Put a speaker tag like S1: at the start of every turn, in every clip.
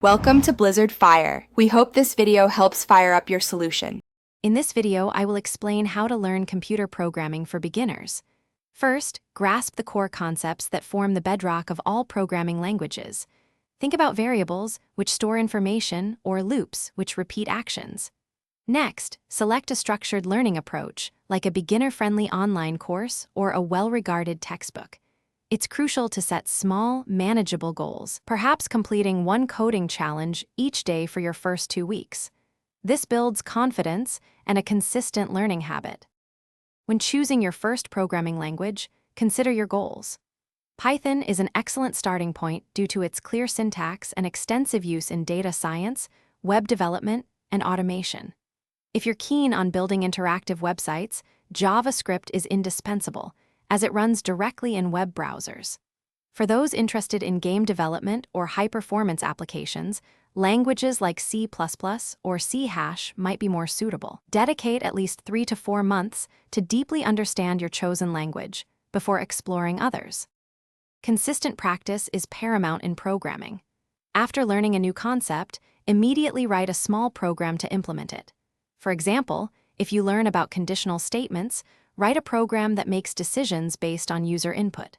S1: Welcome to Blizzard Fire. We hope this video helps fire up your solution.
S2: In this video, I will explain how to learn computer programming for beginners. First, grasp the core concepts that form the bedrock of all programming languages. Think about variables, which store information, or loops, which repeat actions. Next, select a structured learning approach, like a beginner-friendly online course or a well-regarded textbook. It's crucial to set small, manageable goals, perhaps completing one coding challenge each day for your first 2 weeks. This builds confidence and a consistent learning habit. When choosing your first programming language, consider your goals. Python is an excellent starting point due to its clear syntax and extensive use in data science, web development, and automation. If you're keen on building interactive websites, JavaScript is indispensable, as it runs directly in web browsers. For those interested in game development or high-performance applications, languages like C++ or C# might be more suitable. Dedicate at least 3 to 4 months to deeply understand your chosen language before exploring others. Consistent practice is paramount in programming. After learning a new concept, immediately write a small program to implement it. For example, if you learn about conditional statements, write a program that makes decisions based on user input.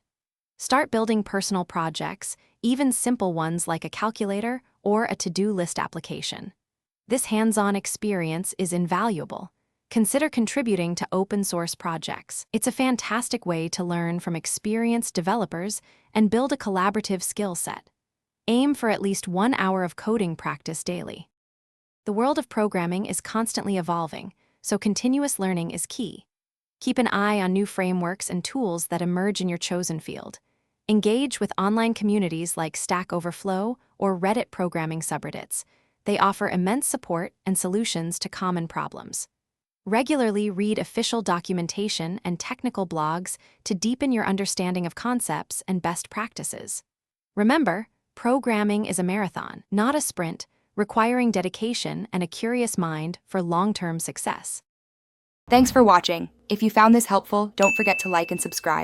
S2: Start building personal projects, even simple ones like a calculator or a to-do list application. This hands-on experience is invaluable. Consider contributing to open-source projects. It's a fantastic way to learn from experienced developers and build a collaborative skill set. Aim for at least 1 hour of coding practice daily. The world of programming is constantly evolving, so continuous learning is key. Keep an eye on new frameworks and tools that emerge in your chosen field. Engage with online communities like Stack Overflow or Reddit programming subreddits. They offer immense support and solutions to common problems. Regularly read official documentation and technical blogs to deepen your understanding of concepts and best practices. Remember, programming is a marathon, not a sprint, requiring dedication and a curious mind for long-term success.
S1: Thanks for watching. If you found this helpful, don't forget to like and subscribe.